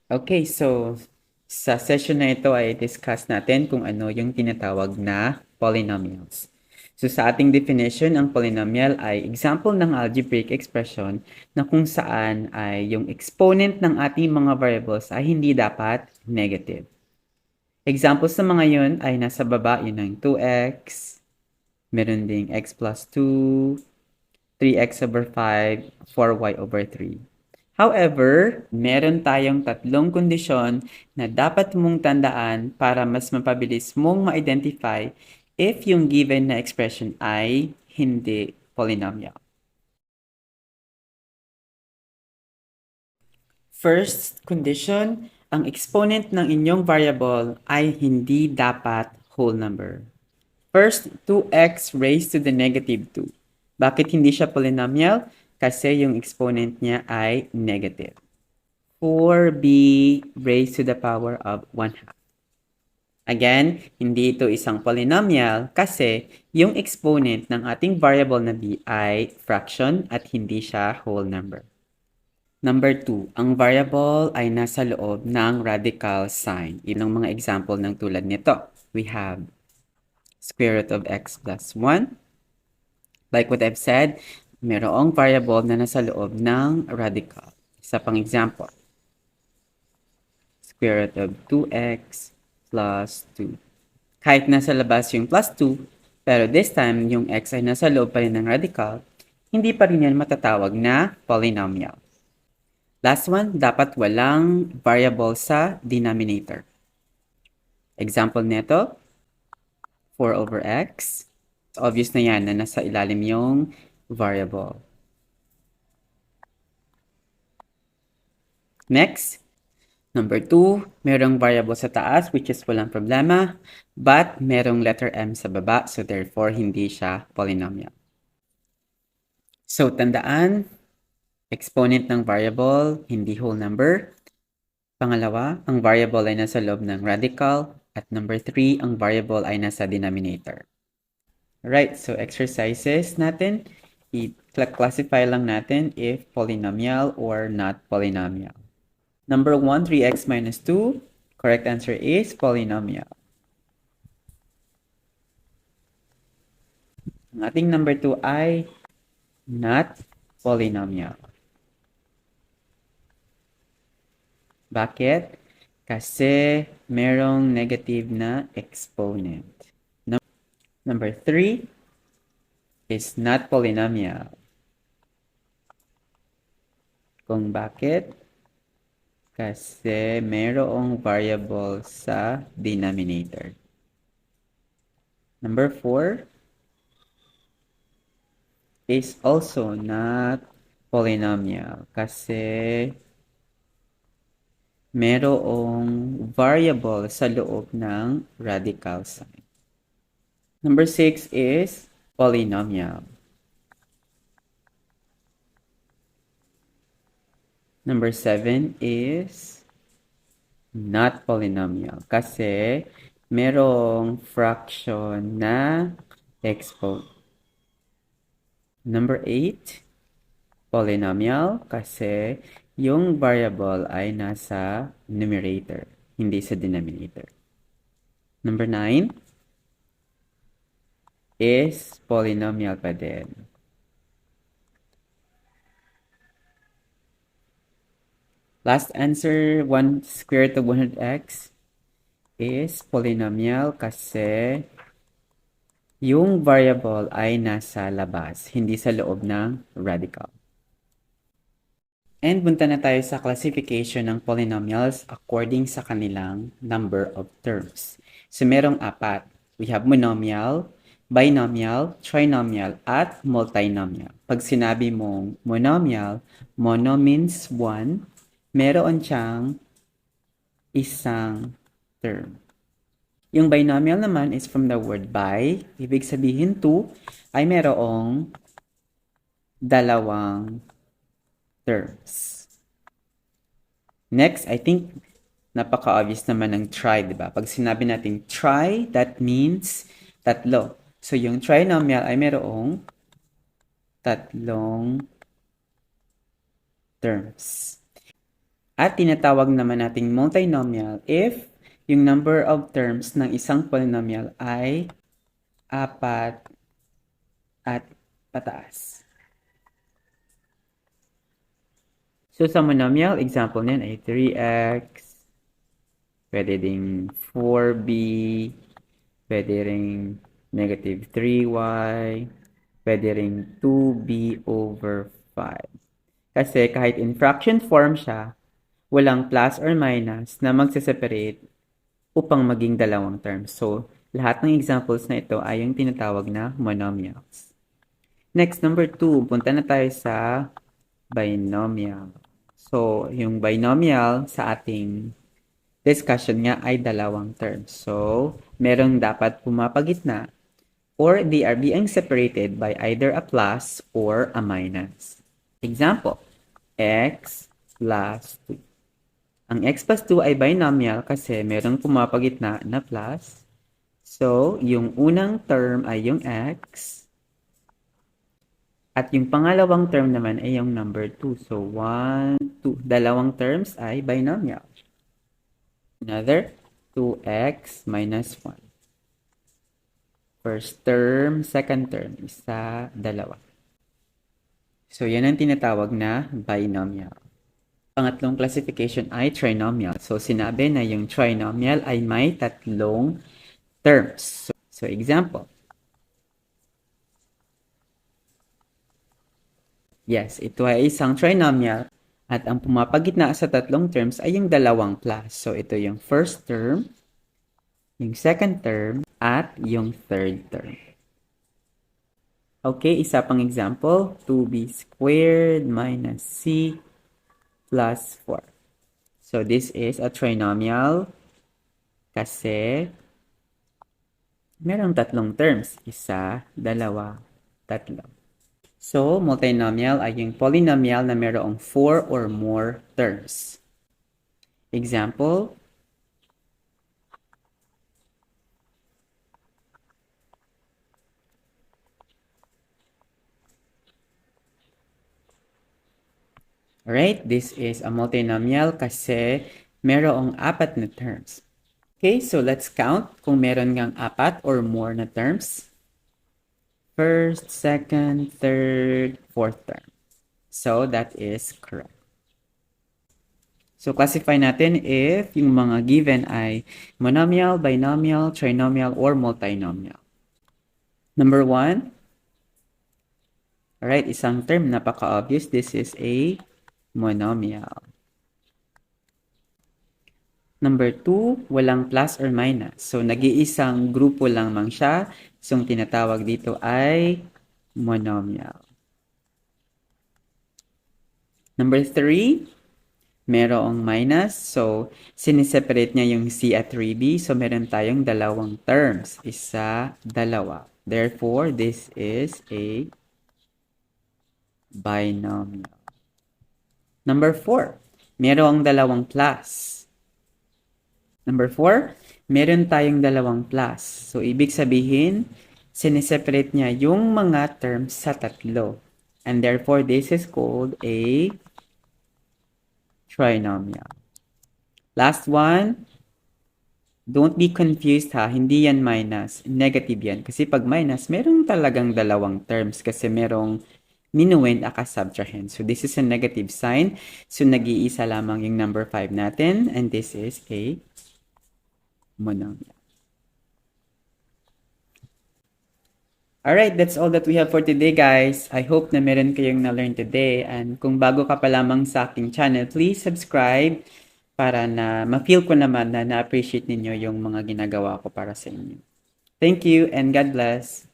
Okay, so sa session na ito ay discuss natin kung ano yung tinatawag na polynomials. So sa ating definition, ang polynomial ay example ng algebraic expression na kung saan ay yung exponent ng ating mga variables ay hindi dapat negative. Examples sa mga yun ay nasa baba, yun ang 2x, meron ding x plus 2, 3x over 5, 4y over 3. However, meron tayong tatlong kondisyon na dapat mong tandaan para mas mapabilis mong ma-identify if yung given na expression ay hindi polynomial. First condition, ang exponent ng inyong variable ay hindi dapat whole number. First, 2x raised to the negative 2. Bakit hindi siya polynomial? Kasi yung exponent niya ay negative. 4b raised to the power of 1/2. Again, hindi ito isang polynomial kasi yung exponent ng ating variable na b ay fraction at hindi siya whole number. Number 2, ang variable ay nasa loob ng radical sign. Yun ang mga example ng tulad nito. We have square root of x plus 1. Like what I've said, mayroong variable na nasa loob ng radical. Isa pang example. Square root of 2x plus 2. Kahit nasa labas yung plus 2, pero this time yung x ay nasa loob pa rin ng radical, hindi pa rin yan matatawag na polynomial. Last one, dapat walang variable sa denominator. Example nito, 4 over x. Obvious na yan na nasa ilalim yung variable. Next, number 2, merong variable sa taas which is walang problema, but merong letter m sa baba, so therefore hindi siya polynomial. So tandaan, exponent ng variable, hindi whole number. Pangalawa, ang variable ay nasa loob ng radical. At number 3, ang variable ay nasa denominator. Right, so exercises natin, i-classify lang natin if polynomial or not polynomial. Number 1, 3x minus 2. Correct answer is polynomial. Ang ating number 2 ay not polynomial. Bakit? Kasi merong negative na exponent. Number 3 is not polynomial. Kung bakit? Kasi merong variable sa denominator. Number 4 is also not polynomial kasi merong variable sa loob ng radical sign. Number 6 is polynomial. Number 7 is not polynomial kasi merong fraction na exponent. Number 8, polynomial kasi yung variable ay nasa numerator, hindi sa denominator. Number 9 is polynomial pa din. Last answer, 1 square root of 100x is polynomial kasi yung variable ay nasa labas, hindi sa loob ng radical. And punta na tayo sa classification ng polynomials according sa kanilang number of terms. So merong 4. We have monomial, binomial, trinomial, at multinomial. Pag sinabi mong monomial, mono means 1, meron siyang isang term. Yung binomial naman is from the word bi. Ibig sabihin 2 ay merong dalawang terms. Next, I think napaka-obvious naman ng try, di ba? Pag sinabi natin try, that means tatlo. So, yung trinomial ay merong tatlong terms. At tinatawag naman nating multinomial if yung number of terms ng isang polynomial ay 4 at pataas. So sa monomial, example niyan ay 3x, pwede ding 4b, pwede ring negative 3y, pwede ring 2b over 5. Kasi kahit in fraction form siya, walang plus or minus na magse-separate upang maging dalawang terms. So, lahat ng examples na ito ay yung tinatawag na monomials. Next, number 2, punta na tayo sa binomial. So, yung binomial sa ating discussion nga ay dalawang terms. So, merong dapat pumapagitna or they are being separated by either a plus or a minus. Example, x plus 2. Ang x plus 2 ay binomial kasi merong pumapagitna na plus. So, yung unang term ay yung x. At yung pangalawang term naman ay yung number 2. So, 1, 2. Dalawang terms ay binomial. Another, 2x minus 1. First term, second term, isa, dalawa. So, yan ang tinatawag na binomial. Pangatlong classification ay trinomial. So, sinabi na yung trinomial ay may tatlong terms. So example. Yes, ito ay isang trinomial at ang pumapagitna sa tatlong terms ay yung dalawang plus. So, ito yung first term, yung second term, at yung third term. Okay, isa pang example, 2b squared minus c plus 4. So, this is a trinomial kasi merong tatlong terms. Isa, dalawa, tatlo. So, multinomial ay yung polynomial na merong 4 or more terms. Example, alright, this is a multinomial kasi merong 4 na terms. Okay, so let's count kung meron ngang 4 or more na terms. First, second, third, fourth term. So, that is correct. So, classify natin if yung mga given ay monomial, binomial, trinomial, or multinomial. Number 1. Alright, isang term, napaka-obvious. This is a monomial. Number 2, walang plus or minus. So, nag-iisang grupo lang mang siya. So, ang tinatawag dito ay monomial. Number 3, merong minus. So, siniseparate niya yung C at 3B. So, meron tayong dalawang terms. Isa, dalawa. Therefore, this is a binomial. Number 4, merong dalawang plus. Number 4, meron tayong dalawang plus. So, ibig sabihin, siniseparate niya yung mga terms sa tatlo. And therefore, this is called a trinomial. Last one, don't be confused ha, hindi yan minus, negative yan. Kasi pag minus, meron talagang dalawang terms kasi merong minuend aka subtrahend. So, this is a negative sign. So, nag-iisa lamang yung number 5 natin. And this is a monomial. Alright, that's all that we have for today, guys. I hope na meron kayong na-learn today. And kung bago ka pa lamang sa aking channel, please subscribe para na ma-feel ko naman na na-appreciate ninyo yung mga ginagawa ko para sa inyo. Thank you and God bless.